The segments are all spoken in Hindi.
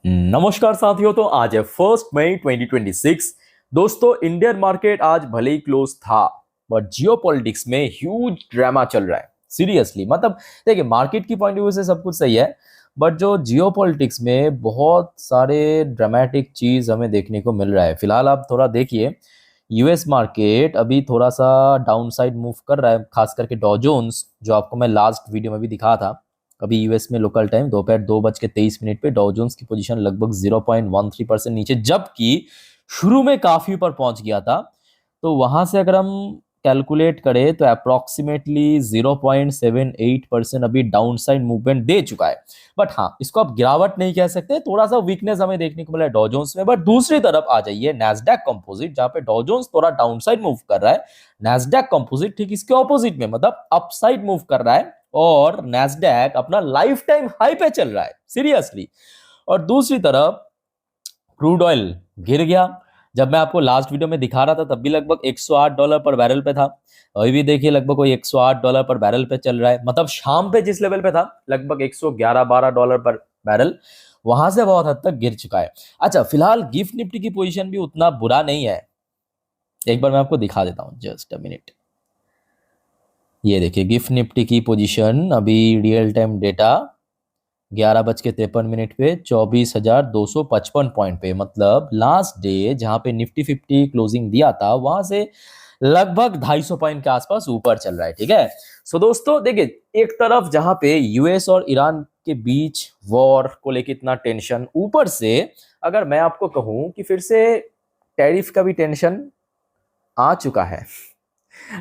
नमस्कार साथियों। तो आज है 1 मई 2026। दोस्तों, इंडियन मार्केट आज भले ही क्लोज था, बट जियोपॉलिटिक्स में ह्यूज ड्रामा चल रहा है। सीरियसली, मतलब देखिए, मार्केट की पॉइंट ऑफ व्यू से सब कुछ सही है, बट जो जियोपॉलिटिक्स में बहुत सारे ड्रामेटिक चीज हमें देखने को मिल रहा है। फिलहाल आप थोड़ा देखिए, यूएस मार्केट अभी थोड़ा सा डाउन साइड मूव कर रहा है, खास करके डॉ जोन्स, जो आपको मैं लास्ट वीडियो में भी दिखा था। अभी यूएस में लोकल टाइम दोपहर 2:23 पे डॉ जोन्स की पोजीशन लगभग 0.13% नीचे, जबकि शुरू में काफी ऊपर पहुंच गया था। तो वहां से अगर हम कैलकुलेट करें तो अप्रोक्सीमेटली 0.78% अभी डाउन साइड मूवमेंट दे चुका है। बट हाँ, इसको आप गिरावट नहीं कह सकते, थोड़ा सा वीकनेस हमें देखने को मिला है डॉ जोन्स में। बट दूसरी तरफ आ जाइए नैस्डैक कंपोजिट, जहां पे डॉ जोन्स थोड़ा डाउन साइड मूव कर रहा है, नैस्डैक कंपोजिट ठीक इसके ऑपोजिट में, मतलब अपसाइड मूव कर रहा है, और नैस्डैक अपना लाइफ टाइम हाई पे चल रहा है। सीरियसली। और दूसरी तरफ क्रूड ऑयल गिर गया। जब मैं आपको लास्ट वीडियो में दिखा रहा था तब भी लगभग $108 पर बैरल पे था। अभी भी देखिए लगभग कोई $108 पर बैरल पे चल रहा है। मतलब शाम पे जिस लेवल पे था लगभग 111-12 पर बैरल, वहां से बहुत हद तक गिर चुका है। अच्छा, फिलहाल गिफ्ट निफ्टी की पोजीशन भी उतना बुरा नहीं है। एक बार मैं आपको दिखा देता हूँ, जस्ट अ मिनट। ये देखिए गिफ्ट निफ्टी की पोजीशन अभी रियल टाइम डेटा 11:53 पे 24,255 पॉइंट पे, मतलब लास्ट डे जहां पे निफ्टी 50 क्लोजिंग दिया था वहां से लगभग 250 पॉइंट के आसपास ऊपर चल रहा है। ठीक है। सो दोस्तों देखिए, एक तरफ जहां पे यूएस और ईरान के बीच वॉर को लेकर इतना टेंशन, ऊपर से अगर मैं आपको कहूं कि फिर से टैरिफ का भी टेंशन आ चुका है।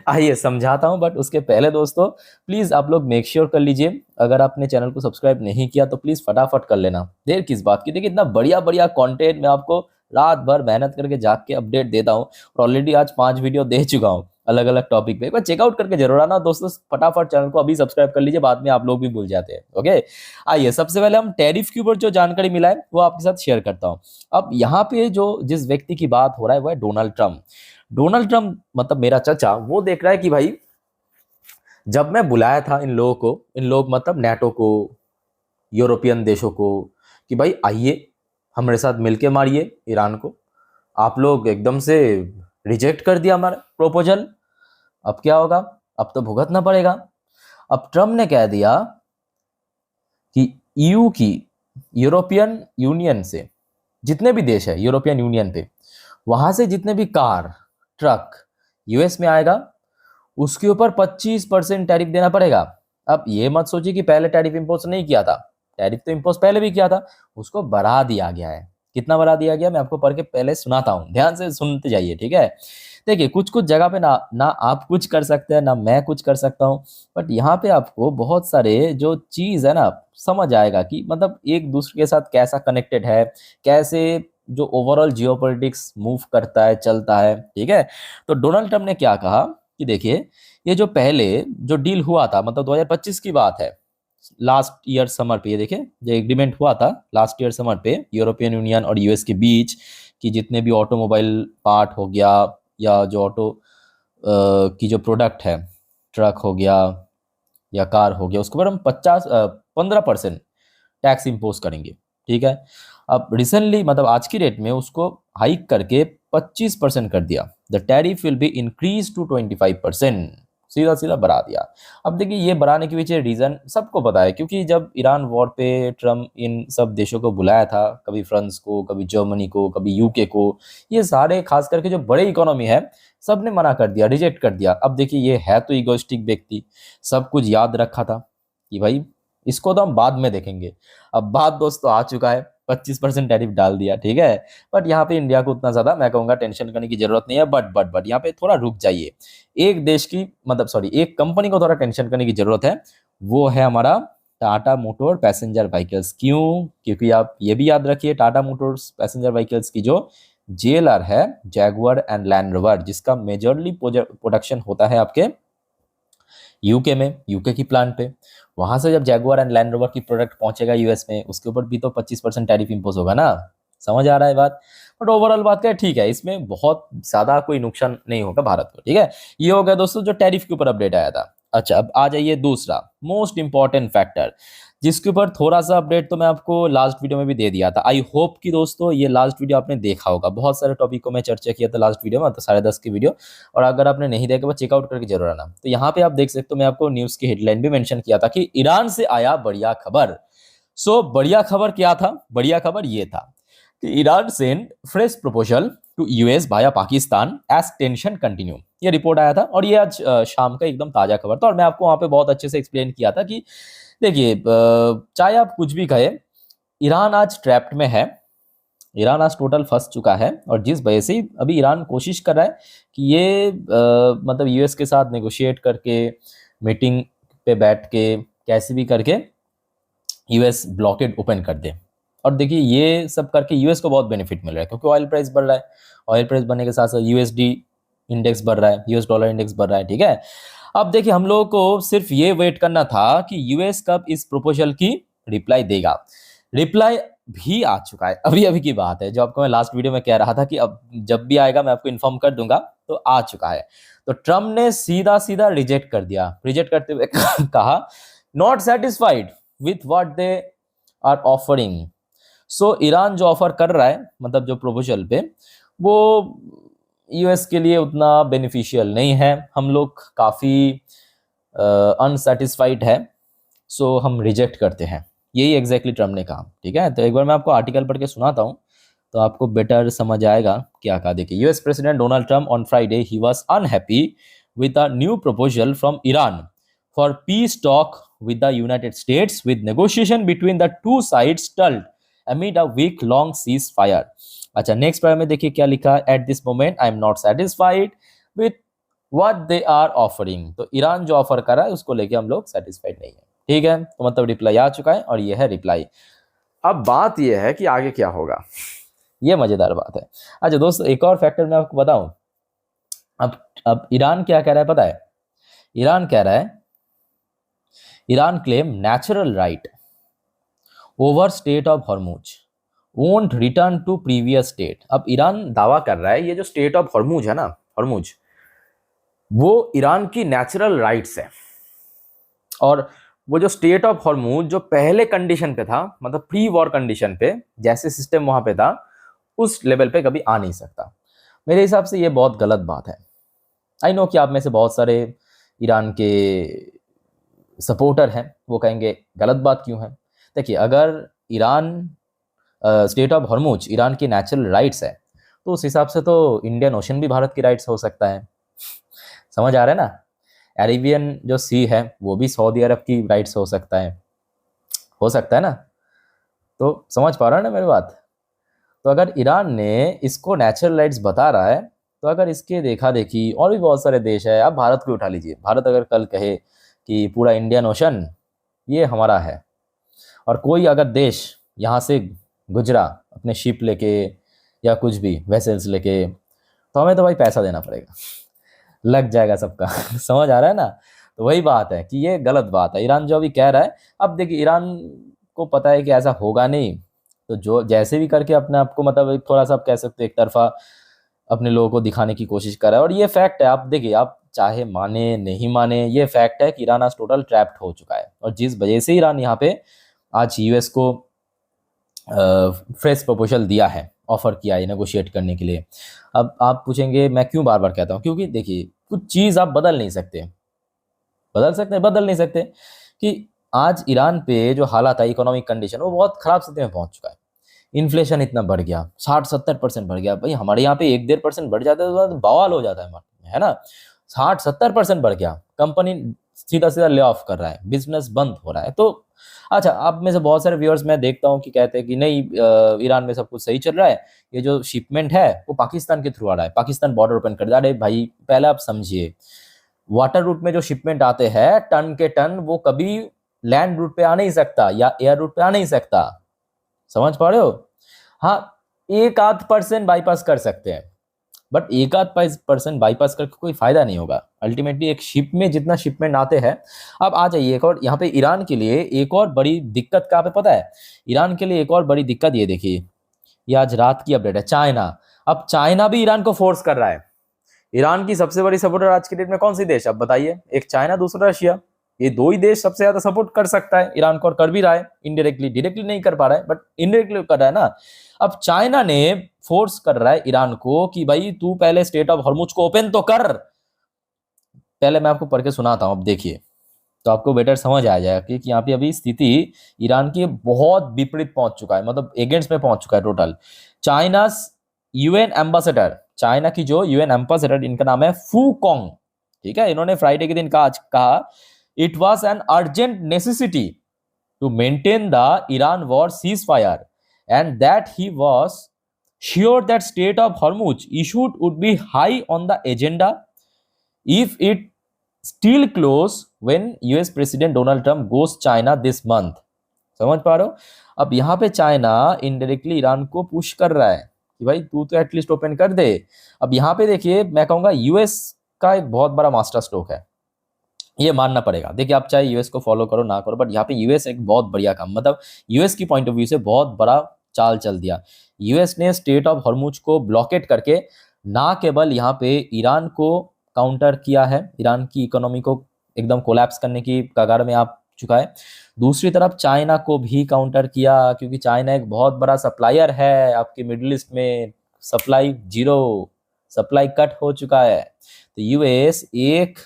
आइए समझाता हूं, बट उसके पहले दोस्तों प्लीज आप लोग मेक श्योर कर लीजिए, अगर आपने चैनल को सब्सक्राइब नहीं किया तो प्लीज फटाफट कर लेना, देर किस बात की। देखिए, इतना बढ़िया बढ़िया कंटेंट मैं आपको रात भर मेहनत करके जाग के अपडेट देता हूं, और ऑलरेडी आज 5 वीडियो दे चुका हूं अलग अलग टॉपिक पे। एक बार चेकआउट करके जरूर आना दोस्तों। फटाफट चैनल को अभी सब्सक्राइब कर लीजिए, बाद में आप लोग भी भूल जाते हैं। ओके। आइए सबसे पहले हम टैरिफ के ऊपर जो जानकारी मिला है वो आपके साथ शेयर करता हूँ। अब यहाँ पे जो जिस व्यक्ति की बात हो रहा है वो है डोनाल्ड ट्रम्प। डोनाल्ड ट्रम्प मतलब मेरा चचा, वो देख रहा है कि भाई, जब मैं बुलाया था इन लोगों को, इन लोग मतलब नेटो को, यूरोपियन देशों को, कि भाई आइए हमारे साथ मिलके मारिए ईरान को, आप लोग एकदम से रिजेक्ट कर दिया हमारा प्रपोजल। अब क्या होगा? अब तो भुगतना पड़ेगा। अब ट्रम्प ने कह दिया कि ईयू की, यूरोपियन यूनियन से जितने भी देश है यूरोपियन यूनियन पे, वहां से जितने भी कार, ट्रक यूएस में आएगा उसके ऊपर 25% टैरिफ देना पड़ेगा। अब ये मत सोचिए कि पहले टैरिफ इंपोज नहीं किया था, टैरिफ तो इंपोज पहले भी किया था, उसको बढ़ा दिया गया है। कितना बढ़ा दिया गया मैं आपको पढ़ के पहले सुनाता हूँ, ध्यान से सुनते जाइए। ठीक है। देखिए, कुछ कुछ जगह पे ना ना आप कुछ कर सकते हैं ना मैं कुछ कर सकता हूँ, बट यहाँ पे आपको बहुत सारे जो चीज है ना समझ आएगा कि मतलब एक दूसरे के साथ कैसा कनेक्टेड है, कैसे जो ओवरऑल जियोपॉलिटिक्स मूव करता है, चलता है। ठीक है। तो डोनाल्ड ट्रम्प ने क्या कहा कि देखिए, ये जो पहले जो डील हुआ था, मतलब 2025 की बात है, लास्ट ईयर समर पे, ये देखिए जो एग्रीमेंट हुआ था लास्ट ईयर समर पे यूरोपियन यूनियन और यूएस के बीच, कि जितने भी ऑटोमोबाइल पार्ट हो गया या जो ऑटो की जो प्रोडक्ट है, ट्रक हो गया या कार हो गया, उसके ऊपर हम 15% टैक्स इम्पोज करेंगे। ठीक है। अब रिसेंटली मतलब आज की डेट में उसको हाइक करके 25% कर दिया। The tariff will be increase to 25%, सीधा सीधा बढ़ा दिया। अब देखिए, ये बढ़ाने के पीछे रीजन सबको पता है, क्योंकि जब ईरान वॉर पे ट्रम्प इन सब देशों को बुलाया था, कभी फ्रांस को, कभी जर्मनी को, कभी यूके को, ये सारे खास करके जो बड़े इकोनॉमी है सबने मना कर दिया, रिजेक्ट कर दिया। अब देखिए, ये है तो इगोइस्टिक व्यक्ति, सब कुछ याद रखा था कि भाई इसको तो हम बाद में देखेंगे। अब बात दोस्तों आ चुका है, 25% टैरिफ डाल दिया। ठीक है। बट यहाँ पे इंडिया को उतना ज्यादा मैं कहूंगा टेंशन करने की जरूरत नहीं है, बट यहाँ पे थोड़ा रुक जाइए। एक देश की मतलब सॉरी एक कंपनी को थोड़ा टेंशन करने की जरूरत है, वो है हमारा टाटा मोटर पैसेंजर व्हीकल्स। क्यों? क्योंकि आप ये भी याद रखिए, टाटा मोटर्स पैसेंजर व्हीकल्स की जो जेएलआर है, जैगुआर एंड लैंड रोवर, जिसका मेजरली प्रोडक्शन होता है आपके यूके में, यूके की प्लांट पे, वहां से जब जैगुआर एंड लैंड रोवर की प्रोडक्ट पहुंचेगा यूएस में, उसके ऊपर भी तो 25% टैरिफ इंपोज होगा ना। समझ आ रहा है बात? बट ओवरऑल बात क्या है, ठीक है, इसमें बहुत ज्यादा कोई नुकसान नहीं होगा भारत को। ठीक है। ये हो गया दोस्तों जो टैरिफ के ऊपर अपडेट आया था। अच्छा, अब आ जाइए दूसरा मोस्ट इंपॉर्टेंट फैक्टर, जिसके ऊपर थोड़ा सा अपडेट तो मैं आपको लास्ट वीडियो में भी दे दिया था। आई होप कि दोस्तों ये लास्ट वीडियो आपने देखा होगा, बहुत सारे टॉपिक को मैं चर्चा किया था लास्ट वीडियो में, तो 10:30 की वीडियो। और अगर आपने नहीं देखा वो चेकआउट करके जरूर आना। तो यहाँ पे आप देख सकते हो, मैं आपको न्यूज़ की हेडलाइन भी मेंशन किया था कि ईरान से आया बढ़िया खबर। सो बढ़िया खबर क्या था? बढ़िया खबर ये था कि Iran send fresh proposal to US via Pakistan as tension continue. ये रिपोर्ट आया था और ये आज शाम का एकदम ताजा खबर था। और मैं आपको वहां पे बहुत अच्छे से एक्सप्लेन किया था कि देखिए, चाहे आप कुछ भी कहे, ईरान आज ट्रैप्ड में है। ईरान आज टोटल फंस चुका है, और जिस वजह से अभी ईरान कोशिश कर रहा है कि ये मतलब यूएस के साथ नेगोशिएट करके, मीटिंग पे बैठ के, कैसे भी करके यूएस ब्लॉकेड ओपन कर दे। और देखिए, ये सब करके यूएस को बहुत बेनिफिट मिल रहा है, क्योंकि ऑयल प्राइस बढ़ रहा है। ऑयल प्राइस बढ़ने के साथ साथ यूएसडी इंडेक्स बढ़ रहा है, यूएस डॉलर इंडेक्स बढ़ रहा है, ठीक है। अब देखिए, हम लोगों को सिर्फ ये वेट करना था कि यूएस कब इस प्रपोजल की रिप्लाई देगा। रिप्लाई भी आ चुका है, अभी अभी की बात है, जो आपको मैं लास्ट वीडियो में कह रहा था कि अब जब भी आएगा मैं आपको इन्फॉर्म कर दूंगा, तो आ चुका है। तो ट्रम्प ने सीधा सीधा रिजेक्ट कर दिया। रिजेक्ट करते हुए कहा, not satisfied with what they are offering. So Iran जो ऑफर कर रहा है, मतलब जो प्रपोजल पे, वो यूएस के लिए उतना बेनिफिशियल नहीं है। हम लोग काफ़ी अनसेटिस्फाइड है, सो हम रिजेक्ट करते हैं। यही एग्जैक्टली ट्रम्प ने कहा, ठीक है। तो एक बार मैं आपको आर्टिकल पढ़ के सुनाता हूँ, तो आपको बेटर समझ आएगा क्या कहा। देखिए, US president Donald Trump on Friday he was unhappy with a new proposal from Iran for piece talk with the United States, with negotiation between the two sides stalled amid a week-long ceasefire. अच्छा, नेक्स्ट पैरा में देखिए क्या लिखा है, at this moment I am not satisfied with what they are offering. तो ईरान जो ऑफर कर रहा है उसको लेके हम लोग सेटिस्फाइड नहीं है, ठीक है। तो मतलब रिप्लाई आ चुका है, और ये है रिप्लाई। अब बात ये है कि आगे क्या होगा, ये मजेदार बात है। अच्छा दोस्तों, एक और फैक्टर मैं आपको बताऊं। अब ईरान क्या कह रहा है पता है? ईरान कह रहा है, Iran claim natural right over strait of Hormuz won't return to previous state. अब ईरान दावा कर रहा है, ये जो स्टेट ऑफ हॉर्मुज है ना, हॉर्मुज, वो ईरान की नेचुरल राइट्स है। और वो जो स्टेट ऑफ हॉर्मुज जो पहले कंडीशन पे था, मतलब प्री वॉर कंडीशन पे जैसे सिस्टम वहां पे था, उस लेवल पे कभी आ नहीं सकता। मेरे हिसाब से ये बहुत गलत बात है। आई नो कि आप में से बहुत सारे ईरान के सपोर्टर हैं, वो कहेंगे गलत बात क्यों है। देखिए, अगर Iran state of Hormuz Iran की नेचुरल राइट्स है, तो उस हिसाब से तो इंडियन ओशन भी भारत की राइट्स हो सकता है। समझ आ रहा है ना? अरेबियन जो सी है वो भी सऊदी अरब की राइट्स हो सकता है ना। तो समझ पा रहा है ना मेरी बात? तो अगर ईरान ने इसको नेचुरल राइट्स बता रहा है, तो अगर इसके देखा देखी और भी बहुत सारे देश है। आप भारत को उठा लीजिए, भारत अगर कल कहे कि पूरा इंडियन ओशन ये हमारा है, और कोई अगर देश यहाँ से गुजरा अपने शिप लेके या कुछ भी वेसल्स लेके, तो हमें तो भाई पैसा देना पड़ेगा, लग जाएगा सबका। समझ आ रहा है ना? तो वही बात है कि ये गलत बात है ईरान जो अभी कह रहा है। अब देखिए, ईरान को पता है कि ऐसा होगा नहीं, तो जो जैसे भी करके अपने आप को, मतलब थोड़ा सा आप कह सकते हो एक तरफा अपने लोगों को दिखाने की कोशिश कर रहा है। और ये फैक्ट है, आप देखिए, आप चाहे माने नहीं माने, ये फैक्ट है कि ईरान आज टोटल ट्रैप्ड हो चुका है। और जिस वजह से ईरान यहाँ पे आज यूएस को फ्रेश प्रपोजल दिया है, ऑफर किया है नेगोशिएट करने के लिए। अब आप पूछेंगे मैं क्यों बार बार कहता हूँ, क्योंकि देखिए, कुछ चीज़ आप बदल नहीं सकते, बदल नहीं सकते कि आज ईरान पे जो हालात है, इकोनॉमिक कंडीशन, वो बहुत खराब स्थिति में पहुंच चुका है। इन्फ्लेशन इतना बढ़ गया, 60-70% बढ़ गया। भाई हमारे यहाँ पे 1-1.5% बढ़ जाता है तो बवाल हो जाता है ना। 60-70% बढ़ गया, कंपनी सीधा सीधा ले ऑफ कर रहा है, बिजनेस बंद हो रहा है। तो अच्छा, आप में से बहुत सारे व्यूअर्स मैं देखता हूँ कि कहते हैं कि नहीं, ईरान में सब कुछ सही चल रहा है, ये जो शिपमेंट है वो पाकिस्तान के थ्रू आ रहा है, पाकिस्तान बॉर्डर ओपन कर दिया। अरे भाई, पहले आप समझिए, वाटर रूट में जो शिपमेंट आते हैं टन के टन, वो कभी लैंड रूट पे आ नहीं सकता या एयर रूट पे आ नहीं सकता। समझ पा रहे हो? हाँ, 1-8% बाईपास कर सकते हैं, बट 1-8% बाईपास करके कोई फायदा नहीं होगा। अल्टीमेटली एक शिप में जितना शिपमेंट आते हैं। अब आ जाइए, एक और यहाँ पे ईरान के लिए एक और बड़ी दिक्कत कहाँ पे पता है? ईरान के लिए एक और बड़ी दिक्कत ये देखिए, ये आज रात की अपडेट है। चाइना, अब चाइना भी ईरान को फोर्स कर रहा है ईरान की सबसे बड़ी सपोर्टर आज के डेट में कौन सी देश, अब बताइए। एक चाइना, दूसरा रशिया। ये दो ही देश सबसे ज्यादा सपोर्ट कर सकता है ईरान को, और कर भी रहा है इनडायरेक्टली, डायरेक्टली नहीं कर पा रहा है बट इनडायरेक्टली कर रहा है ना। अब चाइना ने फोर्स कर रहा है ईरान को कि भाई तू पहले स्टेट ऑफ हॉर्मुज को ओपन तो कर। पहले मैं आपको पढ़ के सुनाता हूं, अब देखिए तो आपको बेटर समझ आ जाएगा कि यहाँ पे अभी स्थिति ईरान की बहुत विपरीत पहुंच चुका है, मतलब अगेंस्ट में पहुंच चुका है total. China UN ambassador, China की जो यूएन एम्बेसडर, इनका नाम है फू कॉन्ग, ठीक है। इन्होंने फ्राइडे के दिन कहा it was an urgent necessity to maintain the Iran war ceasefire and that he was sure that strait of Hormuz issued would be high on the agenda if it still close when US president Donald Trump goes China this month. समझ पा रहे हो? अब यहाँ पे चाइना इनडायरेक्टली ईरान को पुश कर रहा है कि भाई तू तो एटलीस्ट ओपन कर दे। अब यहाँ पे देखिए मैं कहूंगा यूएस का एक बहुत बड़ा मास्टर स्ट्रोक है, ये मानना पड़ेगा। देखिए आप चाहे यूएस को फॉलो करो ना करो, बट यहाँ पे यूएस एक बहुत बढ़िया काम, मतलब यूएस की पॉइंट ऑफ व्यू से बहुत बड़ा चाल चल दिया। यूएस ने स्टेट ऑफ हॉर्मुज को ब्लॉकेट करके ना केवल यहाँ पे ईरान को काउंटर किया है, ईरान की इकोनॉमी को एकदम कोलैप्स करने की कगार में आ चुका है, दूसरी तरफ चाइना को भी काउंटर किया, क्योंकि चाइना एक बहुत बड़ा सप्लायर है आपके मिडिल ईस्ट में। सप्लाई जीरो, सप्लाई कट हो चुका है। तो यूएस एक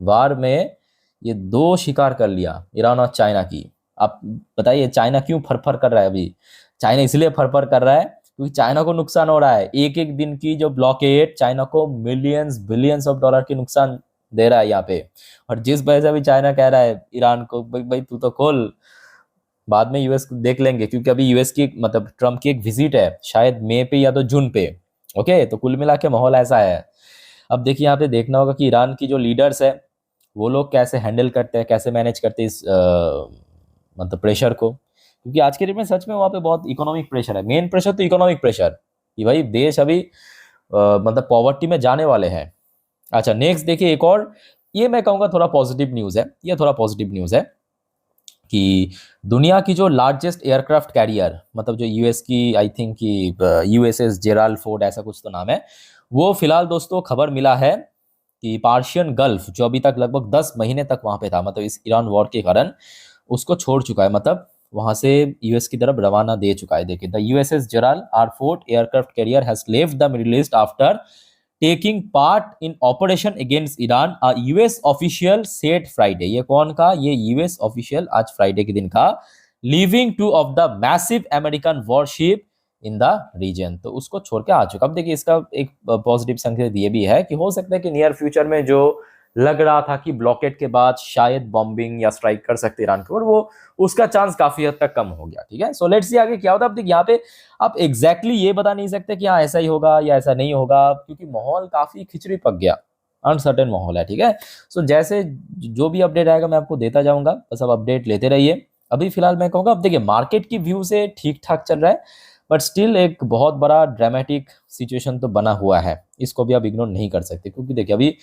बार में ये दो शिकार कर लिया, ईरान और चाइना की। आप बताइए चाइना क्यों फरफर कर रहा है अभी? चाइना इसलिए फरफर कर रहा है क्योंकि चाइना को नुकसान हो रहा है। एक एक दिन की जो ब्लॉकेड चाइना को मिलियंस बिलियंस ऑफ डॉलर की नुकसान दे रहा है यहाँ पे। और जिस वजह से अभी चाइना कह रहा है ईरान को भाई भाई तू तो खोल, बाद में यूएस देख लेंगे, क्योंकि अभी यूएस की मतलब ट्रम्प की एक विजिट है शायद मई पे या तो जून पे। ओके, तो कुल मिला के माहौल ऐसा है। अब देखिए यहाँ पे देखना होगा कि ईरान की जो लीडर्स है वो लोग कैसे हैंडल करते हैं, कैसे मैनेज करते हैं इस मतलब प्रेशर को, क्योंकि आज के डेट में सच में वहाँ पे बहुत इकोनॉमिक प्रेशर है। मेन प्रेशर तो इकोनॉमिक प्रेशर कि भाई देश अभी मतलब पॉवर्टी में जाने वाले हैं। अच्छा नेक्स्ट देखिए एक और, ये मैं कहूँगा थोड़ा पॉजिटिव न्यूज़ है, ये थोड़ा पॉजिटिव न्यूज़ है कि दुनिया की जो लार्जेस्ट एयरक्राफ्ट कैरियर, मतलब जो यूएस की आई थिंक कि यूएसएस जेराल्ड फोर्ड ऐसा कुछ तो नाम है, वो फिलहाल दोस्तों खबर मिला है कि पार्शियन गल्फ जो अभी तक लगभग 10 महीने तक वहां पे था, मतलब इस ईरान वॉर के कारण उसको छोड़ चुका है, मतलब वहां से यूएस की तरफ रवाना दे चुका है। देखिए the USS Gerald R Ford aircraft carrier has left the middle east after taking part in operation against Iran, a US official said Friday. ये कौन का? ये यूएस ऑफिशियल आज फ्राइडे के दिन का, leaving two of the massive American warship in the region. तो उसको छोड़ के आ चुका। अब देखिए इसका एक पॉजिटिव संकेत ये भी है कि हो सकता है कि नियर फ्यूचर में जो लग रहा था कि ब्लॉकेट के बाद शायद बॉम्बिंग या स्ट्राइक कर सकते ईरान के ऊपर, वो उसका चांस काफी हद तक कम हो गया। ठीक है, सो लेट्स सी आगे क्या होता है। अब देखिए यहाँ पे आप एग्जैक्टली ये बता नहीं सकते कि हाँ ऐसा ही होगा या ऐसा नहीं होगा, क्योंकि माहौल काफी खिचड़ी पक गया, अनसर्टेन माहौल है। ठीक है, सो जैसे जो भी अपडेट आएगा मैं आपको देता जाऊंगा, बस अब अपडेट लेते रहिए। अभी फिलहाल मैं कहूँगा अब देखिए मार्केट की व्यू से ठीक ठाक चल रहा है, बट स्टिल एक बहुत बड़ा ड्रामेटिक सिचुएशन तो बना हुआ है, इसको भी आप इग्नोर नहीं कर सकते। क्योंकि देखिए अभी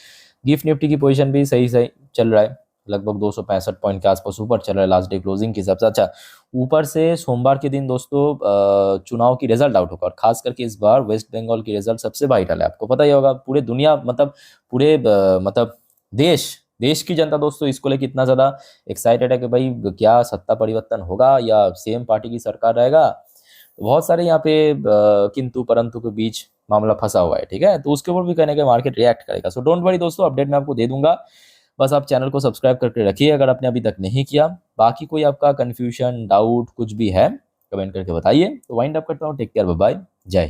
गिफ्ट निफ्टी की पोजीशन भी सही सही चल रहा है, लगभग 265 पॉइंट के आसपास ऊपर चल रहा है लास्ट डे क्लोजिंग के हिसाब से। अच्छा ऊपर से सोमवार के दिन दोस्तों चुनाव की रिजल्ट आउट होगा, और खास करके इस बार वेस्ट बंगाल की रिजल्ट सबसे वाइटल है। आपको पता ही होगा पूरे दुनिया मतलब पूरे मतलब देश की जनता दोस्तों इसको लेकर इतना ज्यादा एक्साइटेड है कि भाई क्या सत्ता परिवर्तन होगा या सेम पार्टी की सरकार रहेगा। तो बहुत सारे यहाँ पे किंतु परंतु के बीच मामला फंसा हुआ है। ठीक है, तो उसके ऊपर भी कहने के मार्केट रिएक्ट करेगा। सो डोंट वरी दोस्तों, अपडेट मैं आपको दे दूंगा, बस आप चैनल को सब्सक्राइब करके रखिए अगर आपने अभी तक नहीं किया। बाकी कोई आपका कंफ्यूजन डाउट कुछ भी है कमेंट करके बताइए। तो वाइंड अप करता हूँ, टेक केयर, बाय बाय, जय हिंद।